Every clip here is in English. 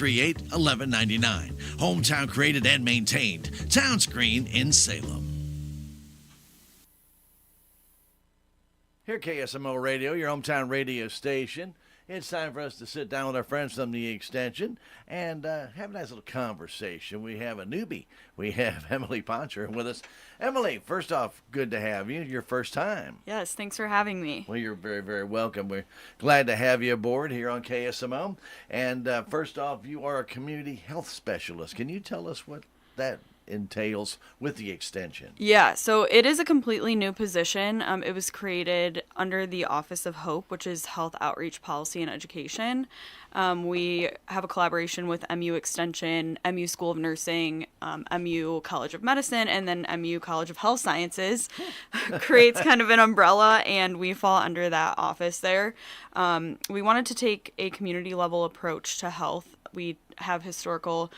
438-1199. Hometown created and maintained. Town Screen in Salem. Here at KSMO Radio, your hometown radio station. It's time for us to sit down with our friends from the extension and have a nice little conversation. We have a newbie. We have Emily Poncher with us. Emily, first off, good to have you. Your first time. Yes, thanks for having me. Well, you're very, very welcome. We're glad to have you aboard here on KSMO. And first off, you are a community health specialist. Can you tell us what that entails with the extension? Yeah, so it is a completely new position. It was created under the Office of HOPE, which is Health Outreach Policy and Education. We have a collaboration with MU Extension, MU School of Nursing, MU College of Medicine, and then MU College of Health Sciences. Creates kind of an umbrella, and we fall under that office there. We wanted to take a community level approach to health. We have historical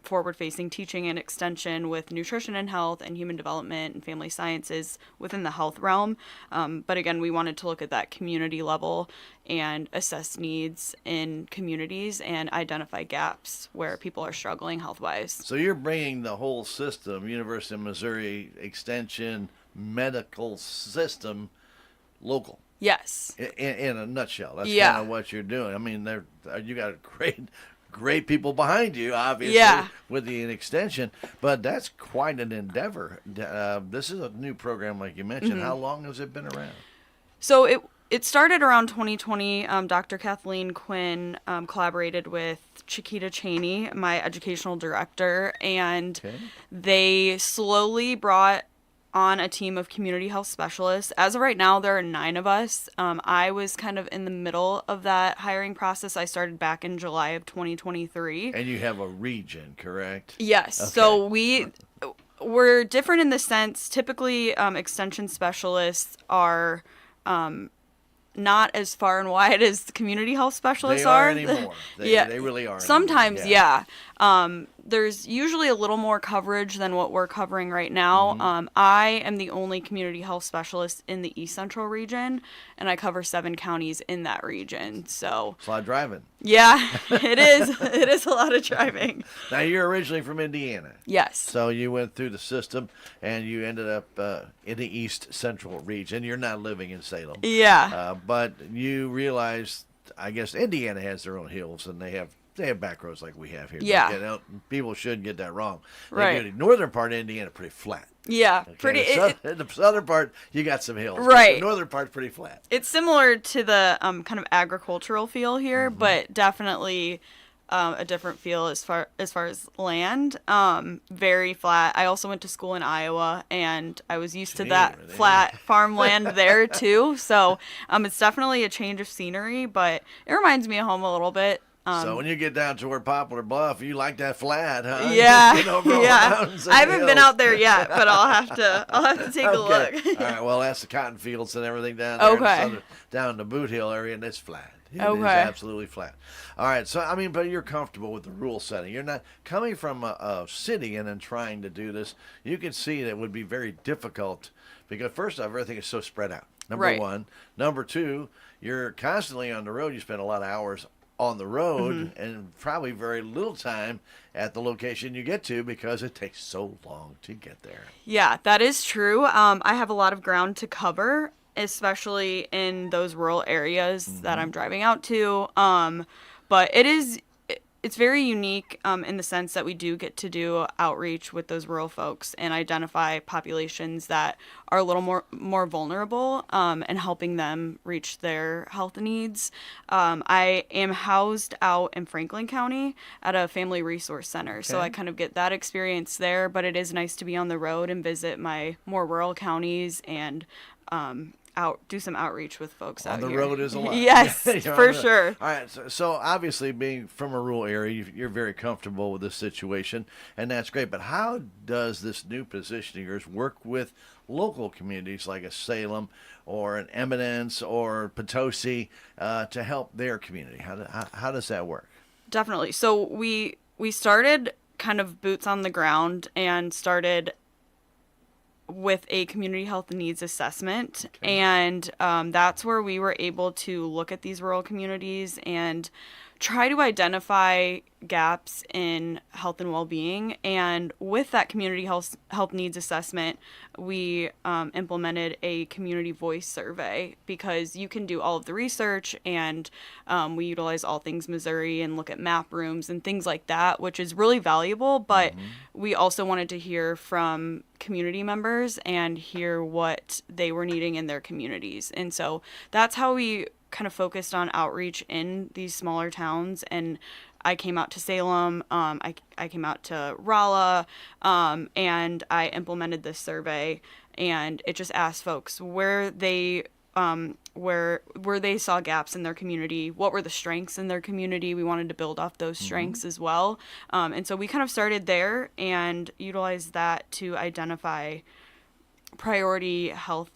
forward-facing teaching and extension with nutrition and health and human development and family sciences within the health realm. But again, we wanted to look at that community level and assess needs in communities and identify gaps where people are struggling health-wise. So you're bringing the whole system, University of Missouri Extension medical system, local. Yes. In a nutshell, that's kind of what you're doing. I mean, you got great people behind you, obviously, with the extension, but that's quite an endeavor. This is a new program, like you mentioned. Mm-hmm. How long has it been around? So it started around 2020. Dr. Kathleen Quinn collaborated with Chiquita Cheney, my educational director, and they slowly brought on a team of community health specialists. As of right now, there are 9 of us. I was kind of in the middle of that hiring process. I started back in July of 2023. And you have a region, correct? Yes. Okay. So we're different in the sense, typically extension specialists are not as far and wide as community health specialists are. They are anymore. They really are. Sometimes, there's usually a little more coverage than what we're covering right now. Mm-hmm. I am the only community health specialist in the East Central region, and I cover 7 counties in that region. So it's a lot of driving. Yeah, it is. It is a lot of driving. Now, you're originally from Indiana. Yes. So you went through the system, and you ended up in the East Central region. You're not living in Salem. Yeah. But you realize, I guess, Indiana has their own hills, and they have back roads like we have here. Yeah. People shouldn't get that wrong. Right. The northern part of Indiana pretty flat. Yeah. Okay? The southern part, you got some hills. Right. The northern part's pretty flat. It's similar to the kind of agricultural feel here, mm-hmm. but definitely a different feel as far as land. Very flat. I also went to school in Iowa, and I was used to that flat farmland there too. So it's definitely a change of scenery, but it reminds me of home a little bit. So when you get down toward Poplar Bluff, you like that flat, huh? Yeah, yeah. I haven't been out there yet, but I'll have to take a look. All right. Well, that's the cotton fields and everything down there, down in the Boot Hill area, and it's flat. It is absolutely flat. All right. So I mean, but you're comfortable with the rural setting. You're not coming from a city and then trying to do this. You can see that it would be very difficult because first off, everything is so spread out. Number one. Number two, you're constantly on the road. You spend a lot of hours on the road, mm-hmm. and probably very little time at the location you get to because it takes so long to get there. Yeah, that is true. I have a lot of ground to cover, especially in those rural areas mm-hmm. that I'm driving out to. But it's very unique in the sense that we do get to do outreach with those rural folks and identify populations that are a little more vulnerable and helping them reach their health needs. I am housed out in Franklin County at a family resource center, so I kind of get that experience there, but it is nice to be on the road and visit my more rural counties and do some outreach with folks out here. On the road is a lot. Yes, for sure. All right, so obviously being from a rural area, you're very comfortable with this situation, and that's great. But how does this new position of yours work with local communities like a Salem or an Eminence or Potosi to help their community? How does that work? Definitely. So we started kind of boots on the ground and started with a community health needs assessment. And that's where we were able to look at these rural communities and try to identify gaps in health and well-being. And with that community health needs assessment, we implemented a community voice survey, because you can do all of the research, and we utilize All Things Missouri and look at map rooms and things like that, which is really valuable. But we also wanted to hear from community members and hear what they were needing in their communities. And so that's how we kind of focused on outreach in these smaller towns. And I came out to Salem, I came out to Rolla, and I implemented this survey, and it just asked folks where they saw gaps in their community, what were the strengths in their community. We wanted to build off those strengths as well. And so we kind of started there and utilized that to identify priority health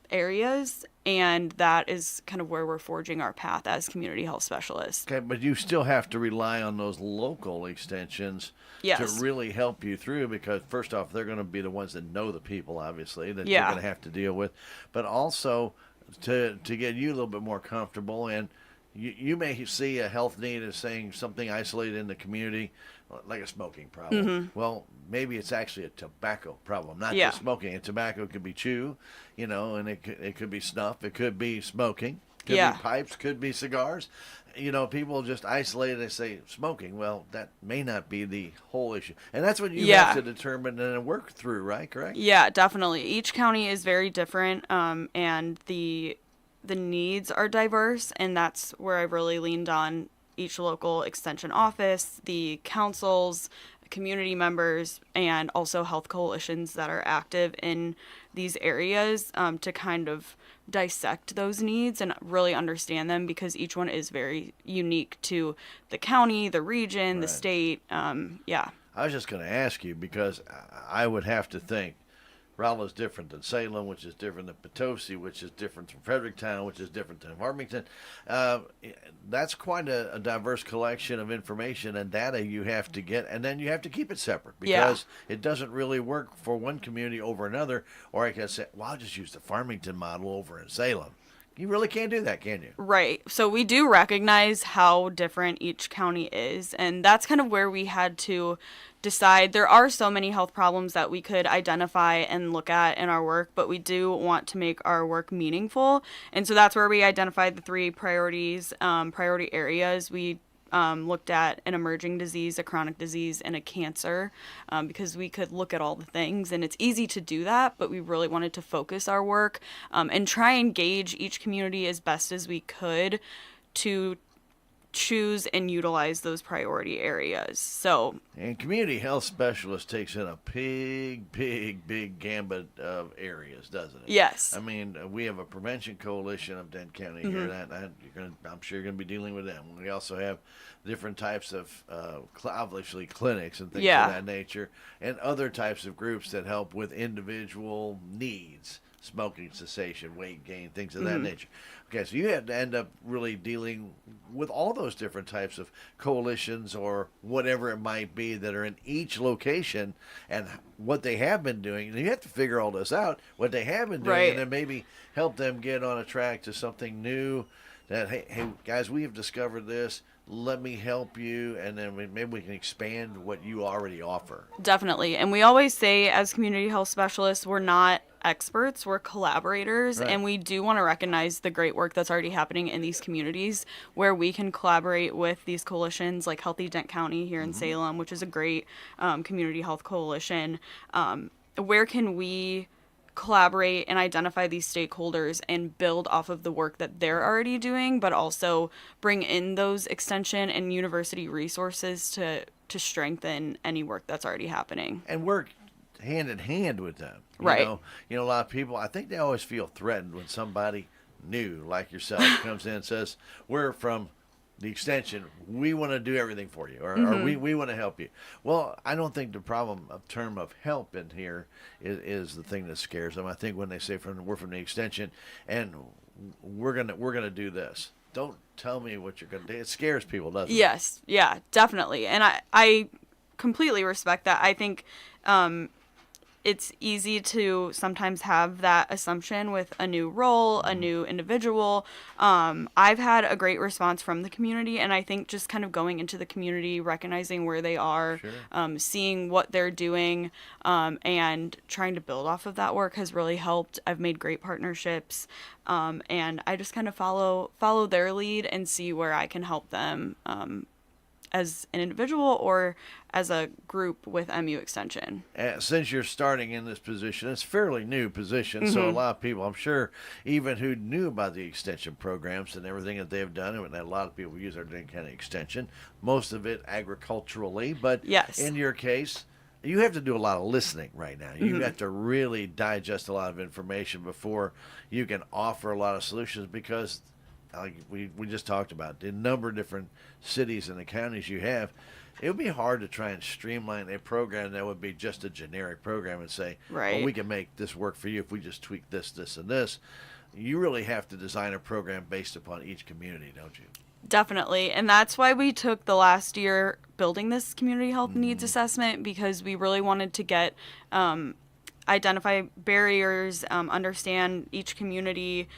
areas, and that is kind of where we're forging our path as community health specialists. Okay, but you still have to rely on those local extensions to really help you through, because first off, they're going to be the ones that know the people, obviously, that you're going to have to deal with, but also to get you a little bit more comfortable. And you may see a health need as saying something isolated in the community, like a smoking problem. Well, maybe it's actually a tobacco problem, not just smoking. And tobacco could be chew, and it could be snuff, it could be smoking, could be pipes, could be cigars. People just isolate it and say smoking. Well, that may not be the whole issue. And that's what you have to determine and work through, right? Correct? Yeah, definitely. Each county is very different, and the needs are diverse, and that's where I really leaned on each local extension office, the councils, community members, and also health coalitions that are active in these areas, to kind of dissect those needs and really understand them, because each one is very unique to the county, the region, the state. I was just going to ask you, because I would have to think Rolla is different than Salem, which is different than Potosi, which is different from Fredericktown, which is different than Farmington. That's quite a diverse collection of information and data you have to get, and then you have to keep it separate, because it doesn't really work for one community over another. Or I can say, well, I'll just use the Farmington model over in Salem. You really can't do that, can you? Right. So we do recognize how different each county is, and that's kind of where we had to decide. There are so many health problems that we could identify and look at in our work, but we do want to make our work meaningful. And so that's where we identified the three priority areas. We looked at an emerging disease, a chronic disease, and a cancer, because we could look at all the things, and it's easy to do that, but we really wanted to focus our work and try and gauge each community as best as we could to choose and utilize those priority areas. And community health specialist takes in a big gambit of areas, doesn't it? Yes. I mean, we have a prevention coalition of Dent County here. I'm sure you're going to be dealing with them. We also have different types of obviously clinics and things of that nature, and other types of groups that help with individual needs, smoking cessation, weight gain, things of that nature. Okay, so you have to end up really dealing with all those different types of coalitions or whatever it might be that are in each location, and what they have been doing. And you have to figure all this out, what they have been doing, and then maybe help them get on a track to something new. That, hey guys, we have discovered this. Let me help you, and then maybe we can expand what you already offer. Definitely. And we always say, as community health specialists, we're not experts, we're collaborators, and we do want to recognize the great work that's already happening in these communities, where we can collaborate with these coalitions like Healthy Dent County here in Salem, which is a great community health coalition. Where can we collaborate and identify these stakeholders and build off of the work that they're already doing, but also bring in those extension and university resources to strengthen any work that's already happening. And work hand in hand with them. You know, a lot of people, I think they always feel threatened when somebody new like yourself comes in and says, we're from the extension, we want to do everything for you, or we want to help you. Well, I don't think the problem of term of help in here is the thing that scares them. I think when they say we're from the extension and we're gonna do this, don't tell me what you're gonna do. It scares people, doesn't it? Yes, yeah, definitely. And I completely respect that. I think it's easy to sometimes have that assumption with a new role, a new individual. I've had a great response from the community, and I think just kind of going into the community, recognizing where they are, Sure. seeing what they're doing, and trying to build off of that work has really helped. I've made great partnerships, and I just kind of follow their lead and see where I can help them, as an individual or as a group with MU Extension. Since you're starting in this position, it's a fairly new position, so a lot of people, I'm sure, even who knew about the extension programs and everything that they've done, and a lot of people use our Dane County Extension, most of it agriculturally, but yes. in your case, you have to do a lot of listening right now. You have to really digest a lot of information before you can offer a lot of solutions, because like we just talked about, the number of different cities and the counties you have, it would be hard to try and streamline a program that would be just a generic program and say, right, well, we can make this work for you if we just tweak this, this, and this. You really have to design a program based upon each community, don't you? Definitely. And that's why we took the last year building this community health needs assessment, because we really wanted to get, identify barriers, understand each community,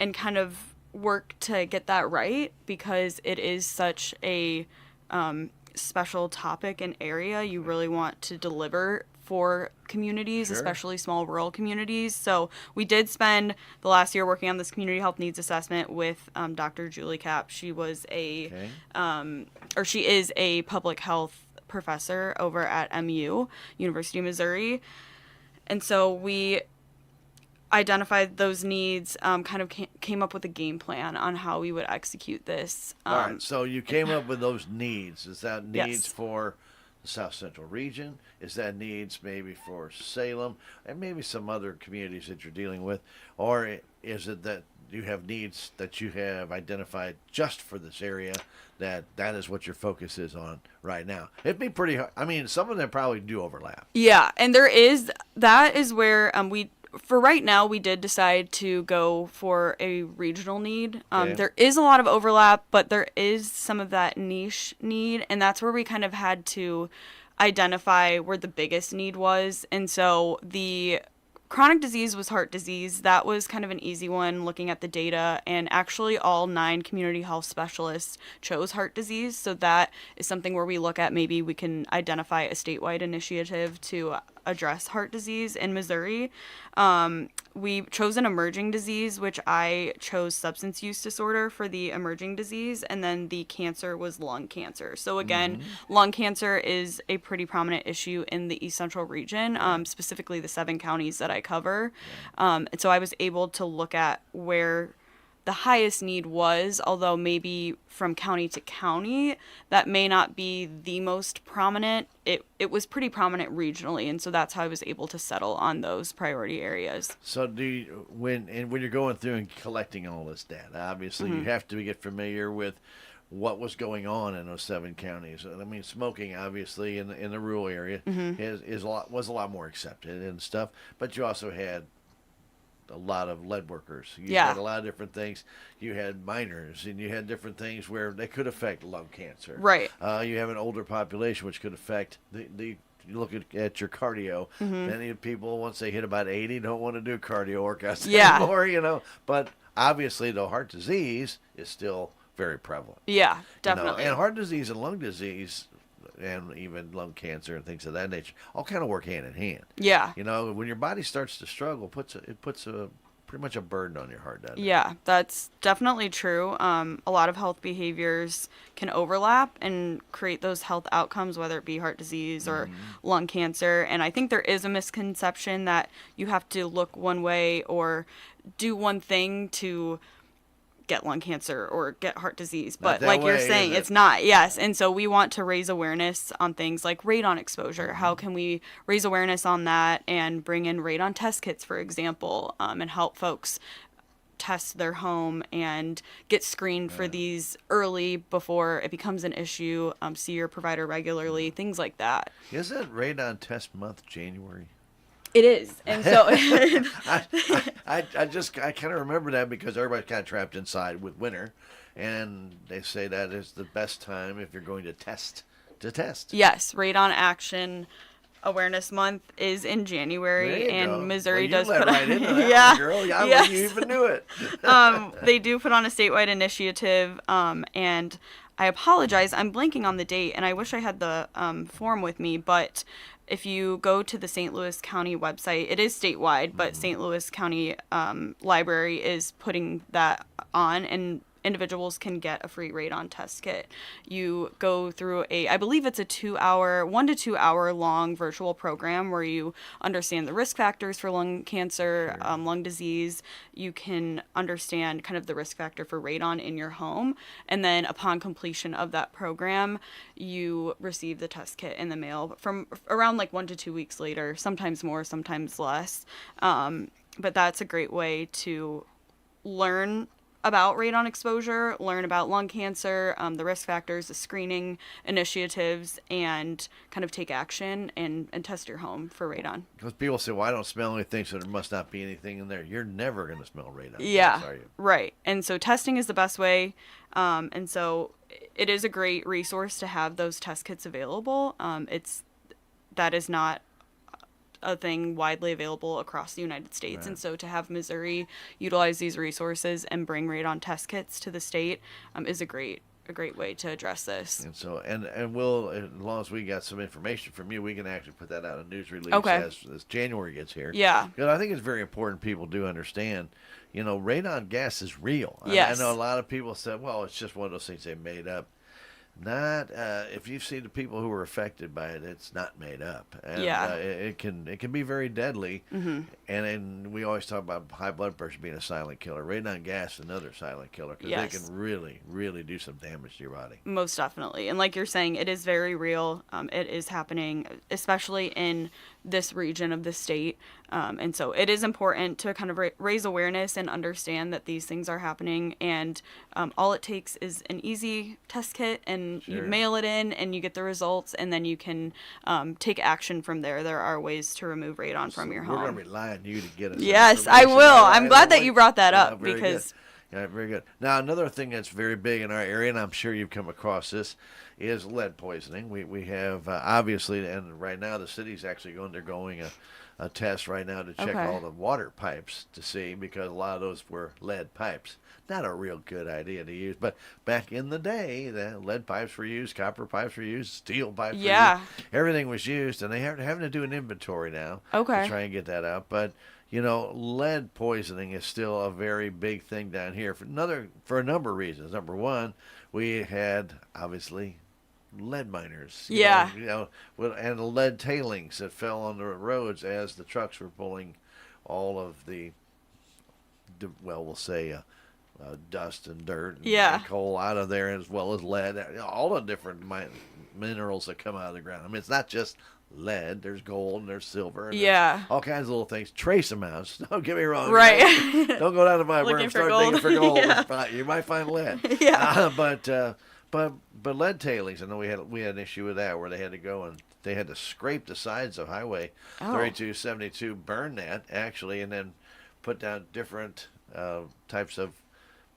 and kind of work to get that right, because it is such a special topic and area you really want to deliver for communities, Sure. especially small rural communities. So we did spend the last year working on this community health needs assessment with Dr. Julie Kapp. She was she is a public health professor over at MU, University of Missouri. And so we identified those needs, kind of came up with a game plan on how we would execute this. All right, so you came up with those needs. Is that needs Yes. for the South Central region? Is that needs maybe for Salem and maybe some other communities that you're dealing with? Or is it that you have needs that you have identified just for this area, that is what your focus is on right now? It'd be pretty hard. I mean, some of them probably do overlap. Yeah, and that is where for right now, we did decide to go for a regional need. Okay. There is a lot of overlap, but there is some of that niche need, and that's where we kind of had to identify where the biggest need was. And so the chronic disease was heart disease. That was kind of an easy one looking at the data, and actually all 9 community health specialists chose heart disease. So that is something where we look at, maybe we can identify a statewide initiative to address heart disease in Missouri. We chose an emerging disease, which I chose substance use disorder for the emerging disease, and then the cancer was lung cancer. So again, lung cancer is a pretty prominent issue in the East Central region, specifically the 7 counties that I cover. And so I was able to look at where the highest need was, although maybe from county to county, that may not be the most prominent. It was pretty prominent regionally, and so that's how I was able to settle on those priority areas. So when you're going through and collecting all this data, obviously you have to get familiar with what was going on in those 7 counties. I mean, smoking obviously in the rural area was a lot more accepted and stuff, but you also had a lot of lead workers. You had a lot of different things. You had minors, and you had different things where they could affect lung cancer. Right. You have an older population, which could affect the you look at your cardio. Many people, once they hit about 80, don't want to do cardio workouts anymore, But obviously, the heart disease is still very prevalent. Yeah, definitely. And heart disease and lung disease, and even lung cancer and things of that nature, all kind of work hand in hand. Yeah. When your body starts to struggle, it puts pretty much a burden on your heart, doesn't it? Yeah, that's definitely true. A lot of health behaviors can overlap and create those health outcomes, whether it be heart disease or lung cancer. And I think there is a misconception that you have to look one way or do one thing to get lung cancer or get heart disease, but like you're saying, it's not. Yes. And so we want to raise awareness on things like radon exposure. How can we raise awareness on that and bring in radon test kits, for example, and help folks test their home and get screened for these early before it becomes an issue, see your provider regularly, things like that. Isn't radon test month January? It is. And so I kind of remember that because everybody's kind of trapped inside with winter, and they say that is the best time if you're going to test. Yes, radon action Awareness Month is in January, and go. Missouri well, does put right on. into that Yeah, one, girl. Yeah, yes. You even knew it. They do put on a statewide initiative, and I apologize, I'm blanking on the date, and I wish I had the form with me, but if you go to the St. Louis County website, it is statewide, but St. Louis County Library is putting that on, and individuals can get a free radon test kit. You go through I believe it's a 1 to 2 hour long virtual program where you understand the risk factors for lung cancer, lung disease. You can understand kind of the risk factor for radon in your home. And then upon completion of that program, you receive the test kit in the mail from around like 1 to 2 weeks later, sometimes more, sometimes less. But that's a great way to learn about radon exposure, learn about lung cancer, the risk factors, the screening initiatives, and kind of take action and test your home for radon. Because people say, well, I don't smell anything, so there must not be anything in there. You're never going to smell radon. Yeah, Are you? right. And so testing is the best way. And so it is a great resource to have those test kits available. That is not a thing widely available across the United States. Right. And so to have Missouri utilize these resources and bring radon test kits to the state is a great way to address this. And so, and we'll, as long as we got some information from you, we can actually put that out in a news release as January gets here. Yeah. Because I think it's very important people do understand, radon gas is real. Yes. I know a lot of people said, well, it's just one of those things they made up. Not if you see the people who were affected by it, it's not made up. And, it can be very deadly. Mm-hmm. And we always talk about high blood pressure being a silent killer. Radon gas is another silent killer because they can really, really do some damage to your body. Most definitely. And like you're saying, it is very real. It is happening, especially in this region of the state. And so it is important to kind of raise awareness and understand that these things are happening. And all it takes is an easy test kit, and you mail it in and you get the results, and then you can take action from there. There are ways to remove radon from your home. We're going to rely on you to get us. Yes, I will. I'm glad that you brought that up because. Yeah, very good. Now, another thing that's very big in our area, and I'm sure you've come across this, is lead poisoning. We have, obviously, and right now the city's actually undergoing a test right now to check all the water pipes to see, because a lot of those were lead pipes. Not a real good idea to use, but back in the day, the lead pipes were used, copper pipes were used, steel pipes were used. Everything was used, and they're having to do an inventory now to try and get that out. But lead poisoning is still a very big thing down here for a number of reasons. Number one, we had obviously lead miners, and the lead tailings that fell on the roads as the trucks were pulling all of the, we'll say, dust and dirt and coal out of there, as well as lead, all the different minerals that come out of the ground. I mean, it's not just lead. There's gold and there's silver and all kinds of little things. Trace amounts. Don't get me wrong. Right. Don't go down to my berm and start digging for gold. You might find lead. But lead tailings, I know we had an issue with that, where they had to go and they had to scrape the sides of Highway 3272, burn that actually, and then put down different types of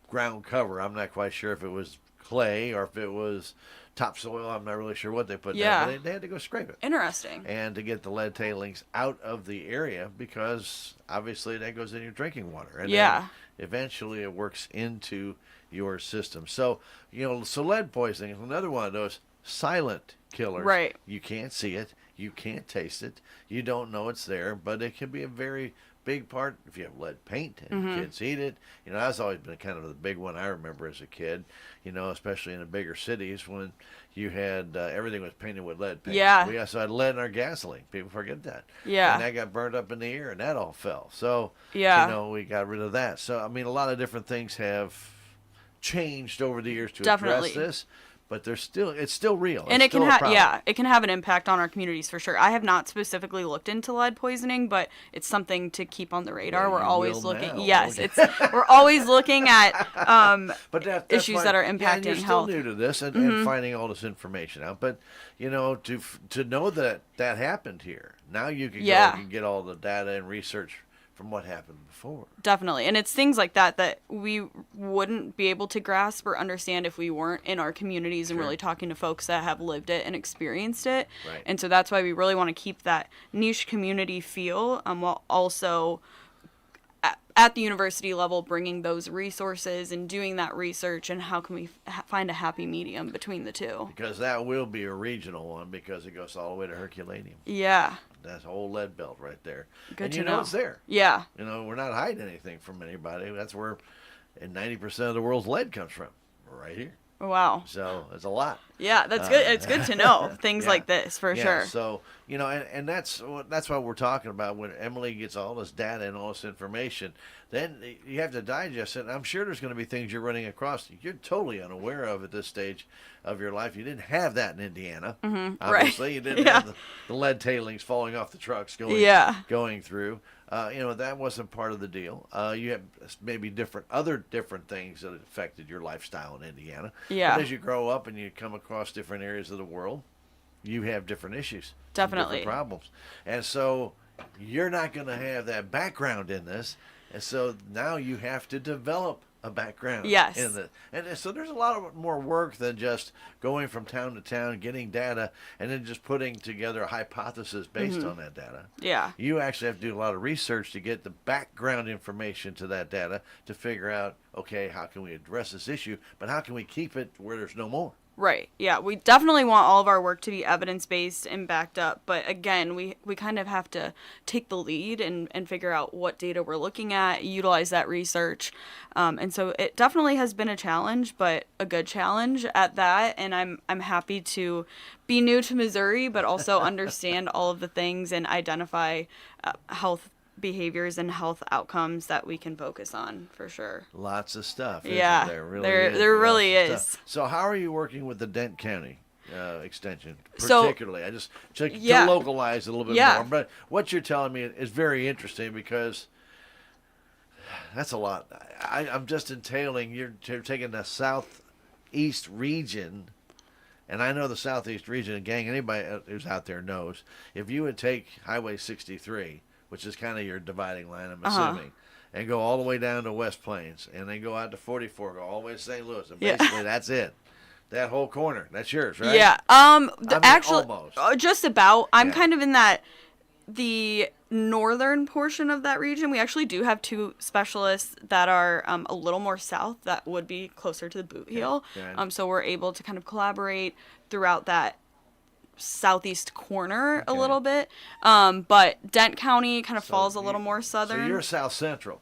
ground cover. I'm not quite sure if it was clay or if it was topsoil. I'm not really sure what they put down, but they had to go scrape it. Interesting. And to get the lead tailings out of the area, because obviously that goes in your drinking water. And then eventually it works into your system. So, so lead poisoning is another one of those silent killers. Right. You can't see it. You can't taste it. You don't know it's there, but it can be a very big part if you have lead paint and kids eat it. That's always been kind of the big one I remember as a kid, especially in the bigger cities when you had everything was painted with lead paint. Yeah. We also had lead in our gasoline. People forget that. Yeah. And that got burned up in the air and that all fell. So, we got rid of that. So, I mean, a lot of different things have changed over the years to address this. But it's still real. And it can have an impact on our communities for sure. I have not specifically looked into lead poisoning, but it's something to keep on the radar. We're always looking. Yes, we're always looking at issues that are impacting you're health. Still new to this and finding all this information out. But to know that happened here, now you can go and get all the data and research from what happened before. Definitely. And it's things like that we wouldn't be able to grasp or understand if we weren't in our communities and really talking to folks that have lived it and experienced it. Right. And so that's why we really want to keep that niche community feel, while also at the university level bringing those resources and doing that research, and how can we find a happy medium between the two. Because that will be a regional one, because it goes all the way to Herculaneum. Yeah. That's a whole lead belt right there. Good and to you know it's there. Yeah. You know, we're not hiding anything from anybody. That's where 90% of the world's lead comes from, right here. Wow. So it's a lot. Yeah, that's good. It's good to know things like this, for sure. So, you know, and that's what we're talking about. When Emily gets all this data and all this information, then you have to digest it. And I'm sure there's going to be things you're running across you're totally unaware of at this stage of your life. You didn't have that in Indiana. Mm-hmm. Obviously, right. You didn't have the lead tailings falling off the trucks going through. You know, that wasn't part of the deal. You have maybe other different things that affected your lifestyle in Indiana. Yeah. But as you grow up and you come across different areas of the world, you have different issues. Definitely. Different problems. And so you're not going to have that background in this. And so now you have to develop a background in this. And so there's a lot of more work than just going from town to town, getting data, and then just putting together a hypothesis based on that data. Yeah. You actually have to do a lot of research to get the background information to that data to figure out, okay, how can we address this issue, but how can we keep it where there's no more? Right. Yeah. We definitely want all of our work to be evidence-based and backed up. But again, we kind of have to take the lead and figure out what data we're looking at, utilize that research. And so it definitely has been a challenge, but a good challenge at that. And I'm happy to be new to Missouri, but also understand all of the things and identify health behaviors and health outcomes that we can focus on, for sure. Lots of stuff. Yeah, there really is. So how are you working with the Dent County extension particularly? To localize a little bit more. But what you're telling me is very interesting, because that's a lot. I'm just entailing you're taking the southeast region. And I know the southeast region, and gang, anybody who's out there knows, if you would take Highway 63, which is kind of your dividing line, I'm assuming, and go all the way down to West Plains, and then go out to 44, go all the way to St. Louis, and basically that's it. That whole corner, that's yours, right? Yeah. Actually, almost. Just about. I'm kind of in the northern portion of that region. We actually do have two specialists that are a little more south, that would be closer to the boot heel. Yeah. So we're able to kind of collaborate throughout that southeast corner a little bit. But Dent County kind of falls a little more southern. So you're south central.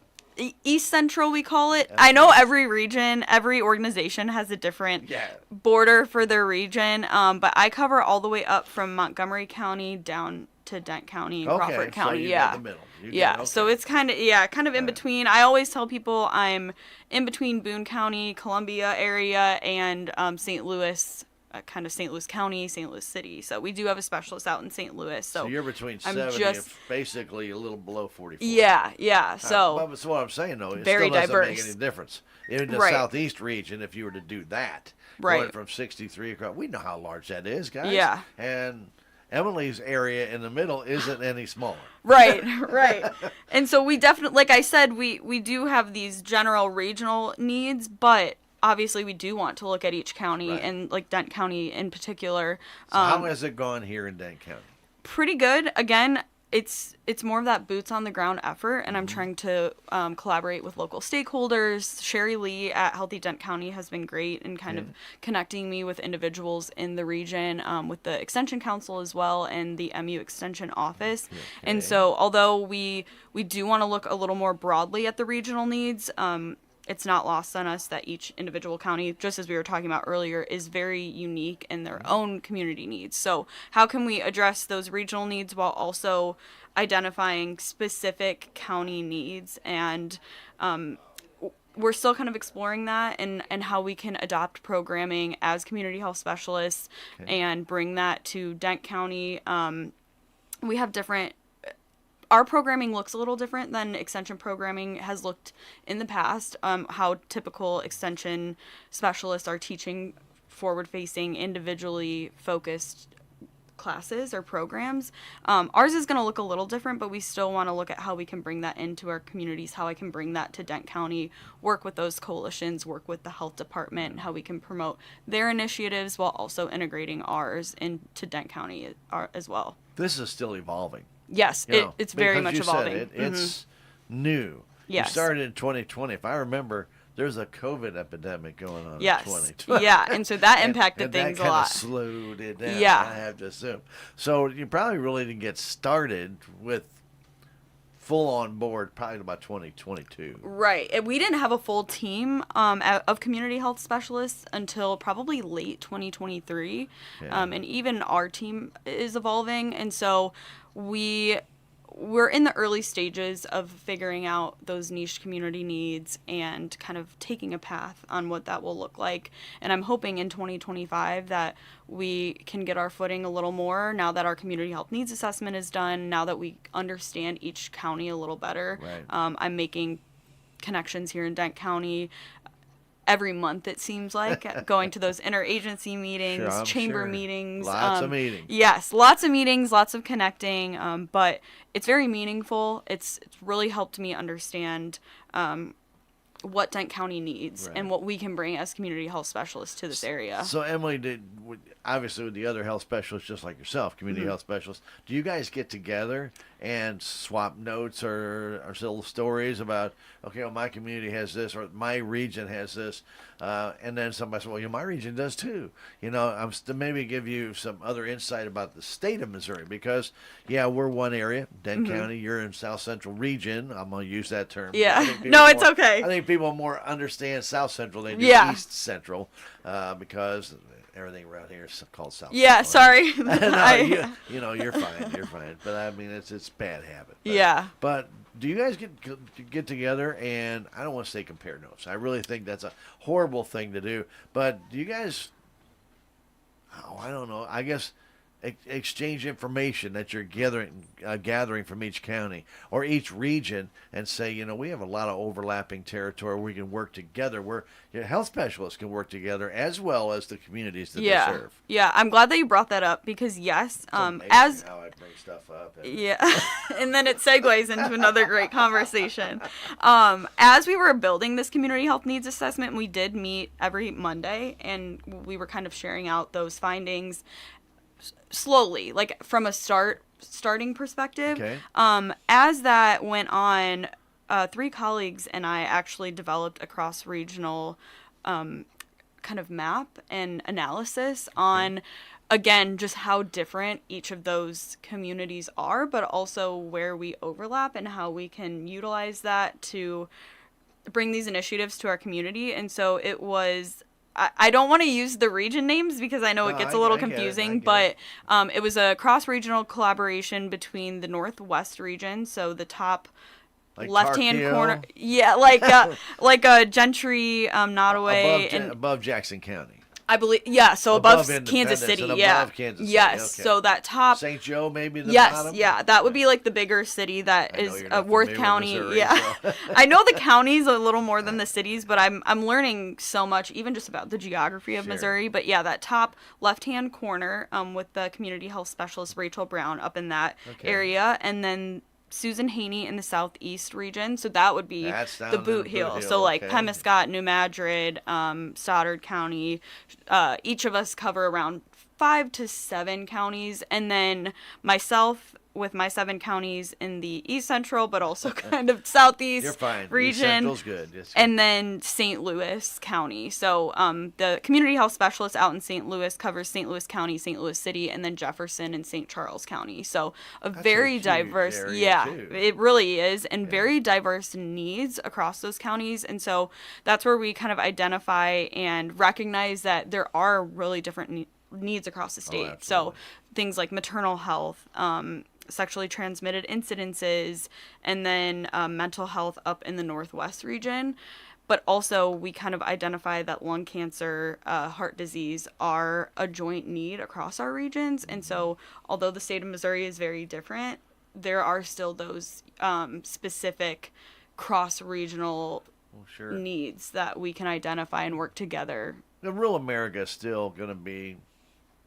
East Central, we call it. I know every region, every organization has a different border for their region, but I cover all the way up from Montgomery County down to Dent County and Crawford County. So you're in the middle. So it's kind of in between. I always tell people I'm in between Boone County, Columbia area, and St. Louis. Kind of St. Louis County, St. Louis City. So we do have a specialist out in St. Louis. So you're between 70 and basically a little below 44. Yeah. So that's what I'm saying, though. It very still doesn't diverse. make any difference. In the southeast region, if you were to do that, going from 63 across, we know how large that is, guys. Yeah. And Emily's area in the middle isn't any smaller. Right. And so we definitely, like I said, we do have these general regional needs, but obviously we do want to look at each county and like Dent County in particular. So how has it gone here in Dent County? Pretty good. Again, it's more of that boots on the ground effort, and I'm trying to collaborate with local stakeholders. Sherry Lee at Healthy Dent County has been great in kind of connecting me with individuals in the region, with the Extension Council as well, and the MU Extension Office. And so although we do want to look a little more broadly at the regional needs, it's not lost on us that each individual county, just as we were talking about earlier, is very unique in their own community needs. So how can we address those regional needs while also identifying specific county needs? And we're still kind of exploring that and how we can adopt programming as community health specialists and bring that to Dent County. We have our programming looks a little different than extension programming has looked in the past. How typical extension specialists are teaching forward-facing, individually focused classes or programs. Ours is going to look a little different, but we still want to look at how we can bring that into our communities, how I can bring that to Dent County, work with those coalitions, work with the health department, how we can promote their initiatives while also integrating ours into Dent County as well. This is still evolving. Yes, it's very much evolving. It's new. Yes. You started in 2020. If I remember, there's a COVID epidemic going on in 2020. Yeah, and so that impacted things a lot. That slowed it down, yeah. I have to assume. So you probably really didn't get started with full on board probably about 2022. Right. We didn't have a full team of community health specialists until probably late 2023. Yeah. And even our team is evolving. And so we're in the early stages of figuring out those niche community needs and kind of taking a path on what that will look like. And I'm hoping in 2025 that we can get our footing a little more now that our community health needs assessment is done, now that we understand each county a little better. Right. I'm making connections here in Dent County every month, it seems like, going to those interagency meetings, chamber meetings. Lots of meetings. Yes, lots of meetings, lots of connecting, but it's very meaningful. It's really helped me understand what Dent County needs and what we can bring as community health specialists to this area. So Emily, obviously with the other health specialists just like yourself, community health specialists, do you guys get together and swap notes or little stories about, okay, well, my community has this or my region has this, and then somebody says, well, my region does too. I'm maybe give you some other insight about the state of Missouri because, we're one area, Dent County, you're in South Central region. I'm going to use that term. Yeah, no, it's okay. I think people more understand South Central than do East Central because everything around here is called South Central. Yeah, sorry. No, you're fine. You're fine. But I mean, it's bad habit. But do you guys get together and I don't want to say compare notes. I really think that's a horrible thing to do. But do you guys? I don't know. I guess exchange information that you're gathering from each county or each region and say, we have a lot of overlapping territory where we can work together, where health specialists can work together as well as the communities that they serve. Yeah, I'm glad that you brought that up because as how I bring stuff up. And then it segues into another great conversation. As we were building this community health needs assessment, we did meet every Monday and we were kind of sharing out those findings slowly, like from a starting perspective. Okay. As that went on, 3 colleagues and I actually developed a cross-regional kind of map and analysis on, again, just how different each of those communities are, but also where we overlap and how we can utilize that to bring these initiatives to our community. And so it was... I don't want to use the region names because I know it gets a little confusing, but it was a cross-regional collaboration between the Northwest region, so the top left-hand corner. Yeah, like Gentry, Nottoway. Above Jackson County. I believe, so above Kansas City, above Kansas City. Yes, okay. So that top... St. Joe, maybe the bottom? Yes, that would be like the bigger city that is Worth County. Missouri, so. I know the counties a little more than the cities, but I'm learning so much, even just about the geography of Missouri. But that top left-hand corner with the community health specialist, Rachel Brown, up in that area, and then Susan Haney in the southeast region, so that would be the Boot Heel. So like Pemiscot, New Madrid, Stoddard County, each of us cover around 5 to 7 counties, and then myself with my 7 counties in the East Central, but also kind of Southeast You're fine. region. East Central's good. And then St. Louis County. So the community health specialist out in St. Louis covers St. Louis County, St. Louis City, and then Jefferson and St. Charles County. So that's very diverse. It really is, and very diverse needs across those counties. And so that's where we kind of identify and recognize that there are really different needs across the state. So things like maternal health, sexually transmitted incidences, and then mental health up in the Northwest region. But also we kind of identify that lung cancer, heart disease are a joint need across our regions. And so although the state of Missouri is very different, there are still those specific cross-regional needs that we can identify and work together. The rural America is still going to be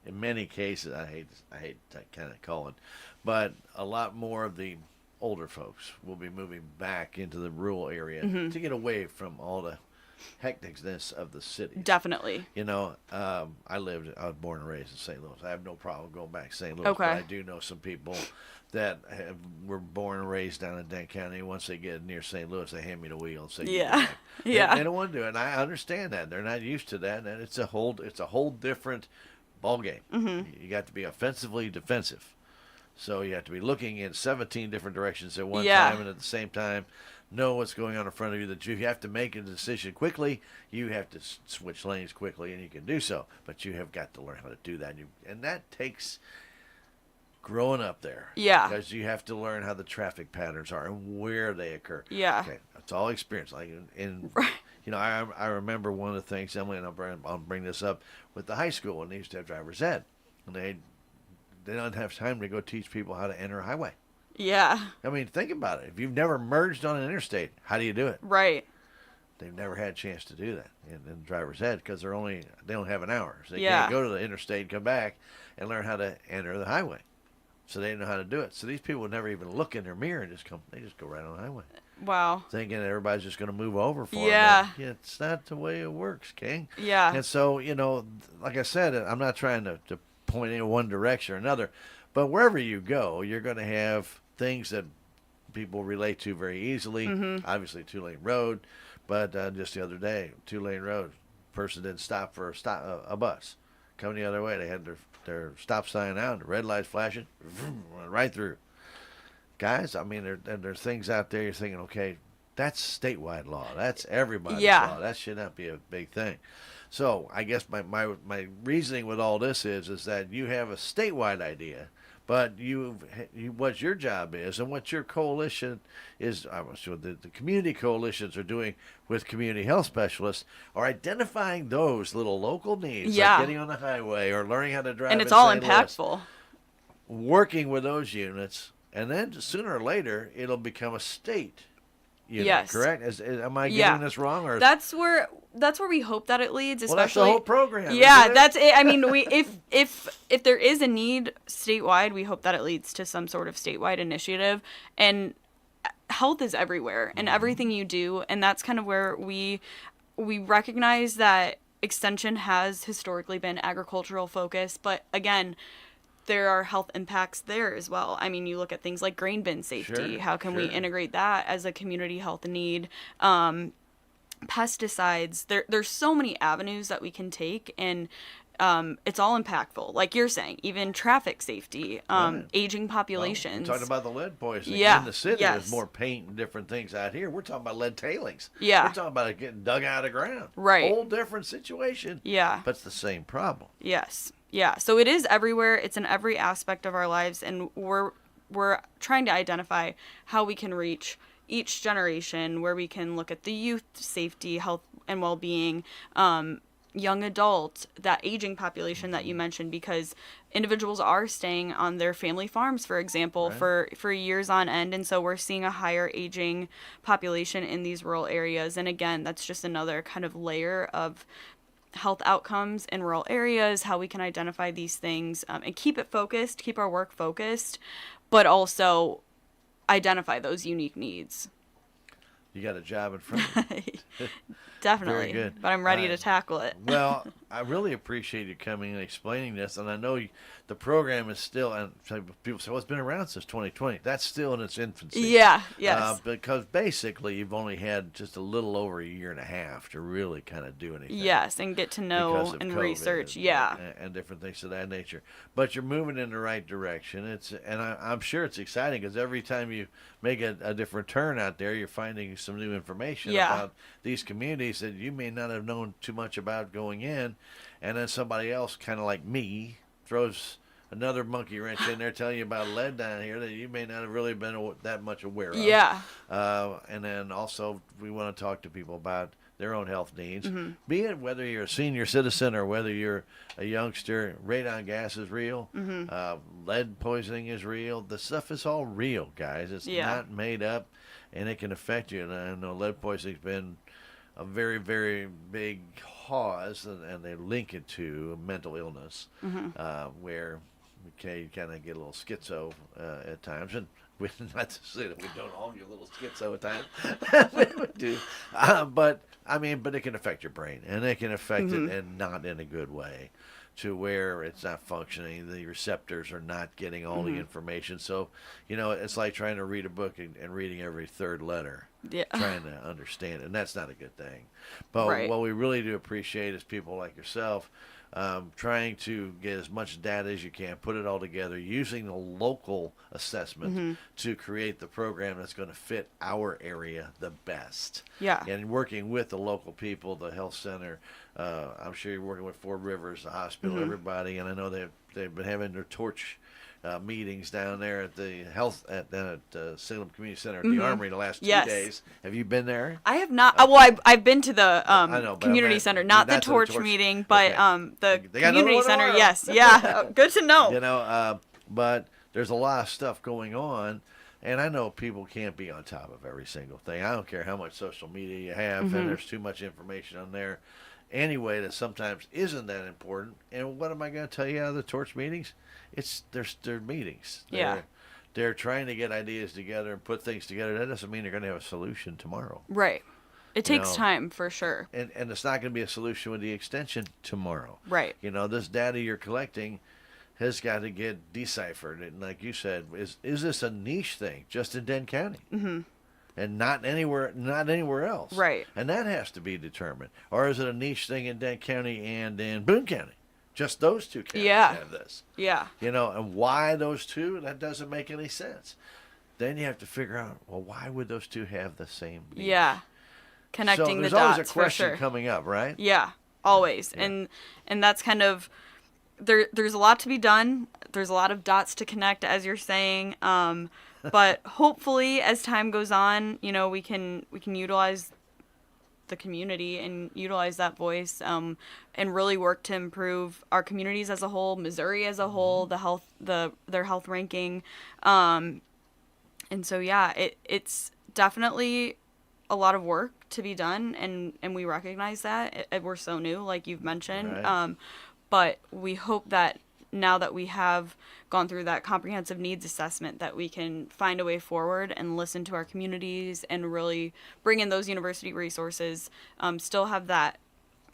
in many cases, I hate that kind of calling, but a lot more of the older folks will be moving back into the rural area to get away from all the hecticness of the city. Definitely. You know, I was born and raised in St. Louis. I have no problem going back to St. Louis, but I do know some people that were born and raised down in Dane County. Once they get near St. Louis, they hand me the wheel and say, yeah, They don't want to do it. And I understand that. They're not used to that, and it's a whole different ball game. You got to be offensively defensive. So you have to be looking in 17 different directions at one time, and at the same time know what's going on in front of you, that you have to make a decision quickly. You have to switch lanes quickly, and you can do so. But you have got to learn how to do that. And that takes growing up there. Yeah. Because you have to learn how the traffic patterns are and where they occur. Yeah. Okay, that's all experience. Like you know, I remember one of the things, Emily, and I'll bring this up, with the high school, and they used to have driver's ed. And they don't have time to go teach people how to enter a highway. Yeah. I mean, think about it. If you've never merged on an interstate, how do you do it? Right. They've never had a chance to do that in driver's ed because they don't have an hour. So they Yeah. can't go to the interstate and come back and learn how to enter the highway. So they didn't know how to do it. So these people would never even look in their mirror and they just go right on the highway. Wow. Thinking everybody's just going to move over for them. Yeah. But it's not the way it works, King. Yeah. And so, you know, like I said, I'm not trying to point in one direction or another, but wherever you go, you're going to have things that people relate to very easily. Obviously, two-lane road, but just the other day, two-lane road, person didn't stop for a bus coming the other way. They had their stop sign out, the red lights flashing, right through. Guys, I mean, there's things out there you're thinking, okay, that's statewide law. That's everybody's law. That should not be a big thing. So I guess my reasoning with all this is that you have a statewide idea, but what your job is and what your coalition is, the community coalitions are doing with community health specialists are identifying those little local needs, like getting on the highway or learning how to drive. And it's all impactful. Working with those units, and then sooner or later it'll become a state unit. Yes. Correct? Am I getting this wrong? Or that's where we hope that it leads. Especially, well, that's the whole program. Yeah, that's it. I mean, if there is a need statewide, we hope that it leads to some sort of statewide initiative. And health is everywhere in everything you do, and that's kind of where we recognize that extension has historically been agricultural focused, but again, there are health impacts there as well. I mean, you look at things like grain bin safety. How can we integrate that as a community health need? Pesticides. There's so many avenues that we can take, and it's all impactful. Like you're saying, even traffic safety, aging populations. We're talking about the lead poisoning. Yeah. In the city, there's more paint and different things out here. We're talking about lead tailings. Yeah. We're talking about it getting dug out of the ground. Right. Whole different situation. Yeah. But it's the same problem. Yes. Yeah, so it is everywhere. It's in every aspect of our lives, and we're trying to identify how we can reach each generation, where we can look at the youth safety, health, and well-being, young adult, that aging population that you mentioned, because individuals are staying on their family farms, for example, for years on end, and so we're seeing a higher aging population in these rural areas. And again, that's just another kind of layer of health outcomes in rural areas, how we can identify these things and keep it focused, keep our work focused, but also identify those unique needs. You got a job in front of you. Definitely. Very good. But I'm ready to tackle it. Well, I really appreciate you coming and explaining this, and I know the program is still, and people say, well, it's been around since 2020. That's still in its infancy. Yeah, yes. Because basically you've only had just a little over a year and a half to really kind of do anything. Yes, and get to know and research. And different things of that nature. But you're moving in the right direction. I'm sure it's exciting because every time you make a different turn out there, you're finding some new information about these communities that you may not have known too much about going in, and then somebody else, kind of like me, throws another monkey wrench in there telling you about lead down here that you may not have really been that much aware of. Yeah. And then also we want to talk to people about their own health needs, be it whether you're a senior citizen or whether you're a youngster. Radon gas is real. Lead poisoning is real. The stuff is all real, guys. It's not made up, and it can affect you. And I know lead poisoning's been a very, very big cause, and they link it to mental illness, where you kind of get a little schizo at times. And not to say that we don't all get a little schizo at times. We do. But it can affect your brain, and it can affect it, and not in a good way, to where it's not functioning. The receptors are not getting all the information. So, it's like trying to read a book and reading every third letter, trying to understand it. And that's not a good thing. But what we really do appreciate is people like yourself trying to get as much data as you can, put it all together, using the local assessment to create the program that's going to fit our area the best. Yeah. And working with the local people, the health center, I'm sure you're working with Four Rivers, the hospital, everybody, and I know they've been having their torch meetings down there at the Salem Community Center at the Armory the last 2 days. Have you been there? I have not. Well, I've been to the community center, not the torch meeting, but the community center. Yes, yeah, good to know. But there's a lot of stuff going on, and I know people can't be on top of every single thing. I don't care how much social media you have, and there's too much information on there. Anyway, that sometimes isn't that important. And what am I going to tell you out of the torch meetings? They're meetings. They're trying to get ideas together and put things together. That doesn't mean they're going to have a solution tomorrow. Right. It takes time, for sure. And it's not going to be a solution with the extension tomorrow. Right. This data you're collecting has got to get deciphered. And like you said, is this a niche thing just in Denton County? Mm-hmm. And not anywhere else. Right. And that has to be determined. Or is it a niche thing in Denton County and in Boone County? Just those two counties have this. Yeah. And why those two? That doesn't make any sense. Then you have to figure out, well, why would those two have the same needs? Yeah. Connecting the dots, for sure. There's always a question coming up, right? Yeah, always. Yeah. And that's kind of, there's a lot to be done. There's a lot of dots to connect, as you're saying. But hopefully, as time goes on, we can utilize the community and utilize that voice, and really work to improve our communities as a whole, Missouri as a whole, their health ranking, and so it's definitely a lot of work to be done, and we recognize that. We're so new, like you've mentioned, right. But we hope that now that we have gone through that comprehensive needs assessment, that we can find a way forward and listen to our communities and really bring in those university resources, still have that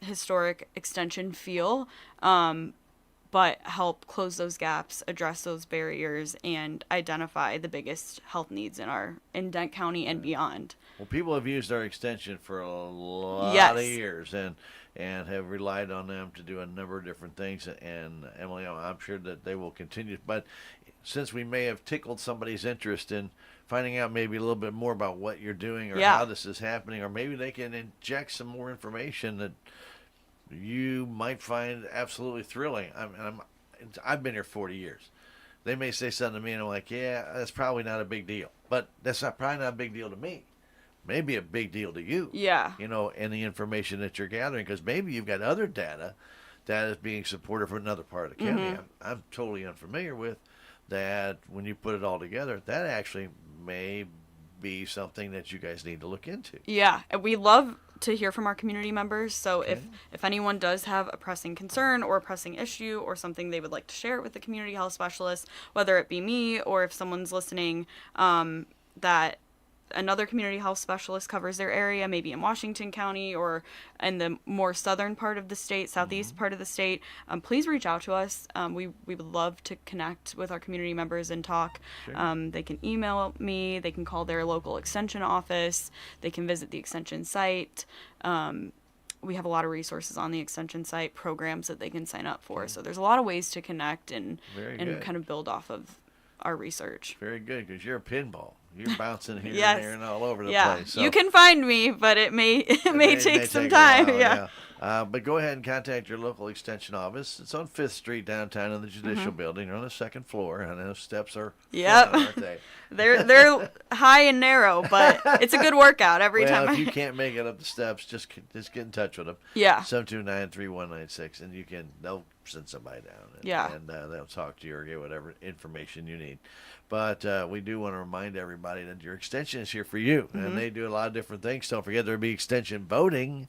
historic extension feel, but help close those gaps, address those barriers, and identify the biggest health needs in Dent County and beyond. Well, people have used our extension for a lot of years, and have relied on them to do a number of different things. And Emily, I'm sure that they will continue. But since we may have tickled somebody's interest in finding out maybe a little bit more about what you're doing or how this is happening, or maybe they can inject some more information that you might find absolutely thrilling. I've been here 40 years. They may say something to me, and I'm like, yeah, that's probably not a big deal. But that's probably not a big deal to me. Maybe a big deal to you. Yeah. And the information that you're gathering, because maybe you've got other data that is being supported from another part of the county I'm totally unfamiliar with, that when you put it all together, that actually may be something that you guys need to look into. Yeah, and we love to hear from our community members. So if anyone does have a pressing concern or a pressing issue or something they would like to share with the community health specialist, whether it be me or if someone's listening that another community health specialist covers their area, maybe in Washington County or in the more southern part of the state, southeast part of the state, please reach out to us. We would love to connect with our community members and talk. Sure. They can email me, they can call their local extension office, they can visit the extension site. We have a lot of resources on the extension site, programs that they can sign up for. So there's a lot of ways to connect and kind of build off of our research. Very good, because you're a pinball. You're bouncing here and there and all over the place. So you can find me, but it may take some time. But go ahead and contact your local extension office. It's on 5th Street downtown in the Judicial Building. You're on the 2nd floor, and those steps are fun, aren't they? They're high and narrow, but it's a good workout every time. Well, if you can't make it up the steps, just get in touch with them. 729-3196, and send somebody down. And they'll talk to you or get whatever information you need. But we do want to remind everybody that your extension is here for you. And they do a lot of different things. Don't forget there'll be extension voting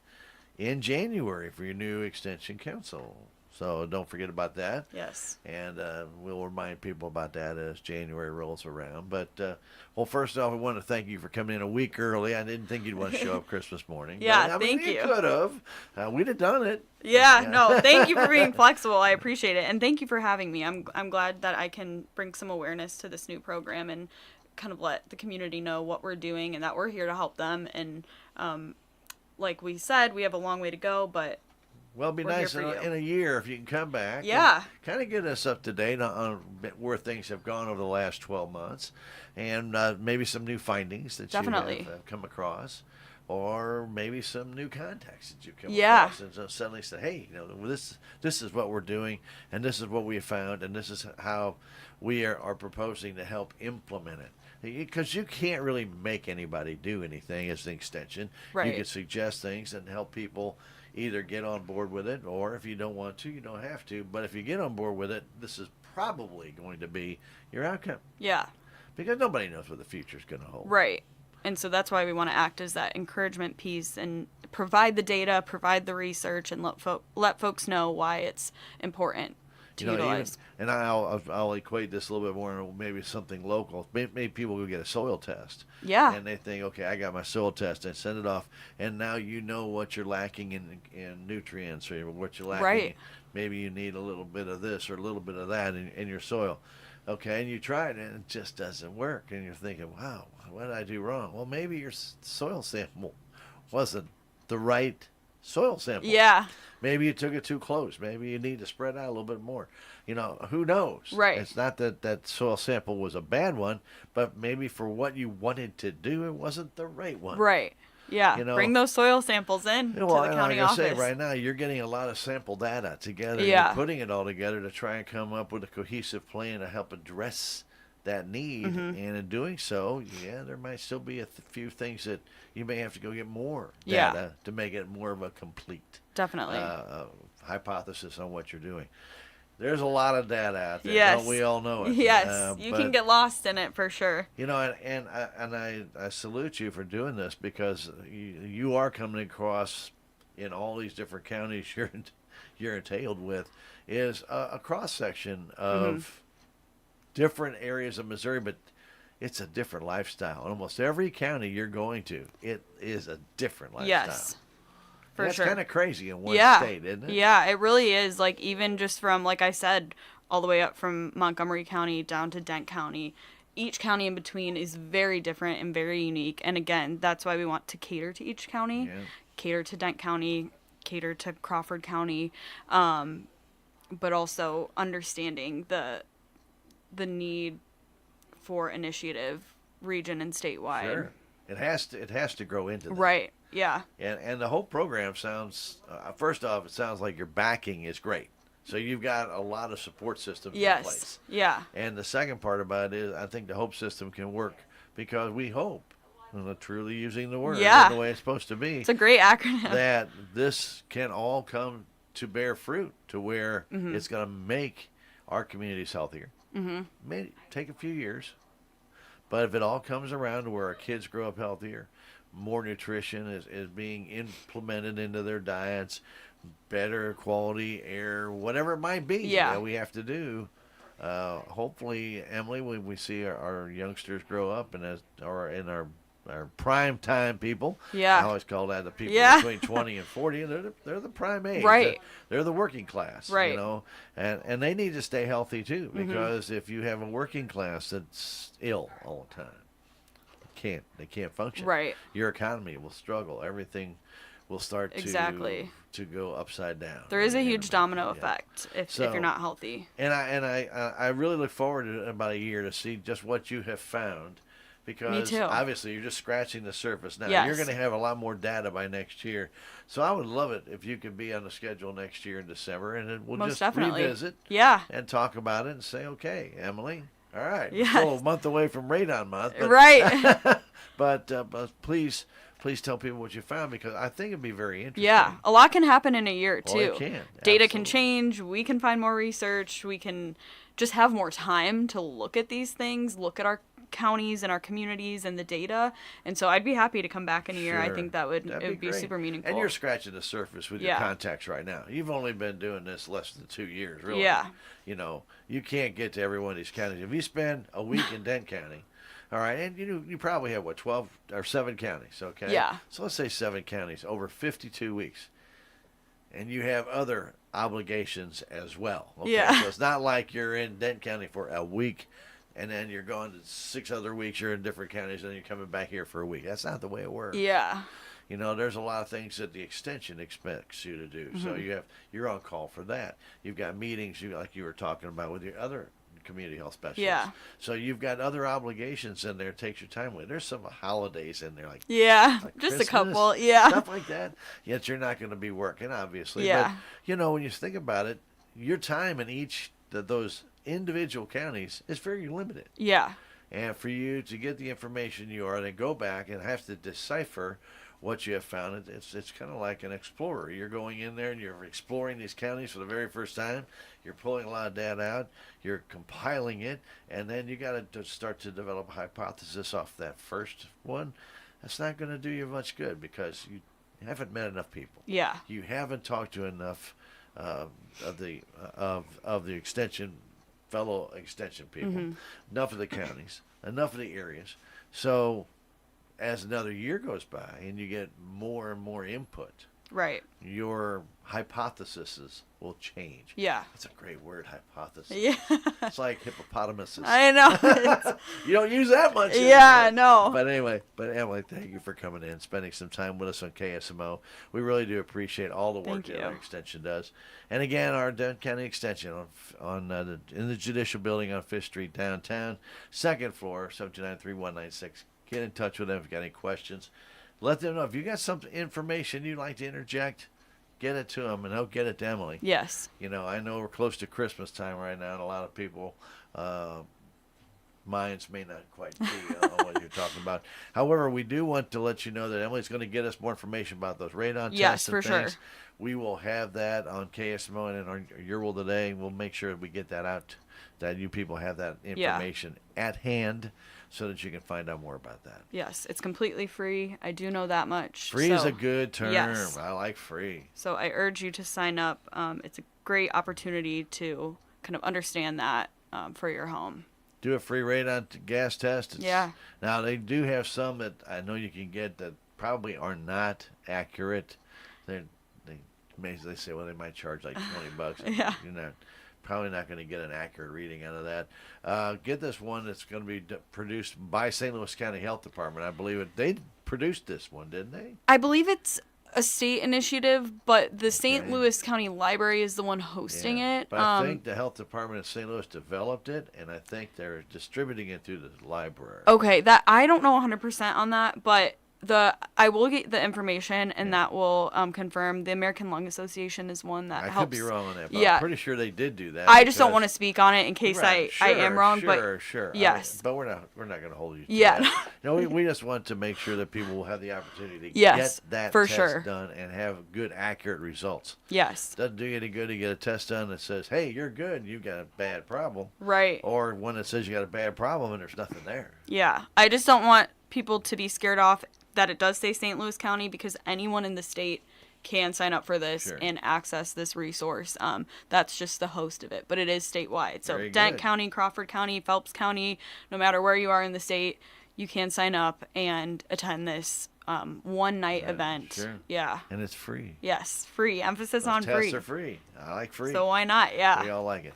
in January for your new extension council. So don't forget about that. Yes. And we'll remind people about that as January rolls around. But, well, first off, I want to thank you for coming in a week early. I didn't think you'd want to show up Christmas morning. Yeah, but, thank you. You could have. We'd have done it. Yeah, no, thank you for being flexible. I appreciate it. And thank you for having me. I'm glad that I can bring some awareness to this new program and kind of let the community know what we're doing and that we're here to help them. And like we said, we have a long way to go, but well, it'd be nice in a year if you can come back. Yeah. Kind of get us up to date on where things have gone over the last 12 months and maybe some new findings that you have come across or maybe some new contacts that you come across and so suddenly say, hey, this is what we're doing and this is what we have found and this is how we are proposing to help implement it. Because you can't really make anybody do anything as an extension. Right. You can suggest things and help people either get on board with it, or if you don't want to, you don't have to. But if you get on board with it, this is probably going to be your outcome. Yeah. Because nobody knows what the future is going to hold. Right. And so that's why we want to act as that encouragement piece and provide the data, provide the research, and let folks know why it's important to utilize. And I'll equate this a little bit more to maybe something local. Maybe people go get a soil test. Yeah. And they think, okay, I got my soil test and send it off. And now you know what you're lacking in nutrients or what you're lacking. Right. Maybe you need a little bit of this or a little bit of that in your soil. Okay, and you try it and it just doesn't work. And you're thinking, wow, what did I do wrong? Well, maybe your soil sample wasn't the right soil sample. Yeah. Maybe you took it too close. Maybe you need to spread out a little bit more. Who knows? Right. It's not that soil sample was a bad one, but maybe for what you wanted to do, it wasn't the right one. Right. Yeah. Bring those soil samples in to the county office. Like I say, right now, you're getting a lot of sample data together. Yeah. You're putting it all together to try and come up with a cohesive plan to help address that need. And in doing so, there might still be a few things that you may have to go get more data to make it more of a complete hypothesis on what you're doing. There's a lot of data out there. Yes. Don't we all know it? Yes. You can get lost in it for sure. And I salute you for doing this because you are coming across in all these different counties you're entailed with is a cross section of different areas of Missouri, but it's a different lifestyle. In almost every county you're going to, it is a different lifestyle. Yes. For sure. That's kind of crazy in one state, isn't it? Yeah, it really is. Like, even just from, like I said, all the way up from Montgomery County down to Dent County, each county in between is very different and very unique. And again, that's why we want to cater to each county, cater to Dent County, cater to Crawford County, but also understanding the need for initiative, region and statewide. Sure. It has to grow into that. Right. Yeah. And the whole program sounds, first off, it sounds like your backing is great. So you've got a lot of support systems in place. Yeah. And the second part about it is I think the HOPE system can work because we hope, truly using the word in the way it's supposed to be. It's a great acronym. That this can all come to bear fruit to where it's going to make our communities healthier. May take a few years, but if it all comes around to where our kids grow up healthier, more nutrition is being implemented into their diets, better quality air, whatever it might be that we have to do. Hopefully, Emily, when we see our youngsters grow up and in our prime time people, I always call that the people between 20 and 40, and they're the prime age. Right. They're the working class. Right. And they need to stay healthy too, because if you have a working class that's ill all the time, they can't function. Right. Your economy will struggle. Everything will start to go upside down. There is a huge domino effect if you're not healthy. And I really look forward to about a year to see just what you have found, because obviously you're just scratching the surface now. Yes. You're going to have a lot more data by next year. So I would love it if you could be on the schedule next year in December, and then we'll Most just definitely. revisit and talk about it and say, okay, Emily, all right, we're still a month away from Radon Month. But, right. but please please tell people what you found, because I think it'd be very interesting. Yeah, a lot can happen in a year, too. Well, it can. Data Absolutely. can change. We can find more research. We can just have more time to look at these things, look at our counties and our communities and the data. And so I'd be happy to come back in a year. I think it would be super meaningful. And you're scratching the surface with your contacts right now. You've only been doing this less than 2 years, really. Yeah. You know, you can't get to every one of these counties. If you spend a week in Dent County, all right, and you probably have, 12 or 7 counties, okay? Yeah. So let's say 7 counties over 52 weeks. And you have other obligations as well. Okay? Yeah. So it's not like you're in Dent County for a week and then you're going to 6 other weeks, you're in different counties, and then you're coming back here for a week. That's not the way it works. Yeah. You know, there's a lot of things that the extension expects you to do. Mm-hmm. So you're on call for that. You've got meetings, like you were talking about, with your other community health specialists. Yeah. So you've got other obligations in there. It takes your time away. There's some holidays in there, like just Christmas, a couple. Yeah. Stuff like that. Yet you're not going to be working, obviously. Yeah. But, you know, when you think about it, your time in each of those individual counties is very limited. Yeah. And for you to get the information you are, then go back and have to decipher what you have found, it's kind of like an explorer. You're going in there and you're exploring these counties for the very first time. You're pulling a lot of data out. You're compiling it, and then you got to start to develop a hypothesis off that first one. That's not going to do you much good because you haven't met enough people. Yeah. You haven't talked to enough of the extension. Fellow extension people, mm-hmm. enough of the counties, enough of the areas. So as another year goes by and you get more and more input, right, your hypotheses will change. Yeah. That's a great word, hypothesis. Yeah. It's like hippopotamuses. I know. You don't use that much. Yeah, no. But anyway, Emily, thank you for coming in, spending some time with us on KSMO. We really do appreciate all the work that our extension does. And again, our Dent County Extension in the Judicial Building on 5th Street downtown, 2nd floor, 729-3196. Get in touch with them if you got any questions. Let them know if you got some information you'd like to interject. Get it to them, and they'll get it to Emily. Yes. You know, I know we're close to Christmas time right now, and a lot of people, minds may not quite be on what you're talking about. However, we do want to let you know that Emily's going to get us more information about those radon tests and things. Sure. We will have that on KSMO and in our Your World Today. We'll make sure we get that out, that you people have that information at hand, so that you can find out more about that. Yes, it's completely free. I do know that much. Free is a good term. Yes. I like free. So I urge you to sign up. It's a great opportunity to kind of understand that for your home. Do a free radon gas test. Now, they do have some that I know you can get that probably are not accurate. They say, well, they might charge like $20. Yeah. You're not probably not going to get an accurate reading out of that. Get this one that's going to be produced by St. Louis County Health Department. I believe they produced this one, didn't they? I believe it's a state initiative, but the St. Louis County Library is the one hosting it. But I think the Health Department of St. Louis developed it, and I think they're distributing it through the library. Okay, that I don't know 100% on that, but I will get the information, and that will confirm. The American Lung Association is one that helps. I could be wrong on that, but I'm pretty sure they did do that. I just don't want to speak on it in case I am wrong. Sure. Yes. But we're not going to hold you to that. Yeah. No, we just want to make sure that people will have the opportunity to get that for test done and have good, accurate results. Yes. Doesn't do you any good to get a test done that says, hey, you're good, you've got a bad problem. Right. Or one that says you got a bad problem and there's nothing there. Yeah. I just don't want people to be scared off that it does say St. Louis County, because anyone in the state can sign up for this and access this resource. That's just the host of it, but it is statewide. So Dent County, Crawford County, Phelps County, no matter where you are in the state, you can sign up and attend this one-night event. Sure. Yeah. And it's free. Yes, free. Emphasis on free. Tests are free. I like free. So why not? Yeah. We all like it.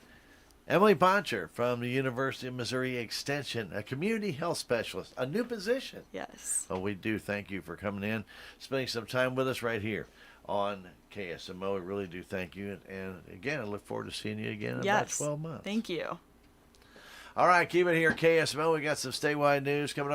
Emily Boncher from the University of Missouri Extension, a community health specialist, a new position. Yes. Well, we do thank you for coming in, spending some time with us right here on KSMO. We really do thank you. And again, I look forward to seeing you again in about 12 months. Thank you. All right, keep it here, KSMO. We got some statewide news coming up.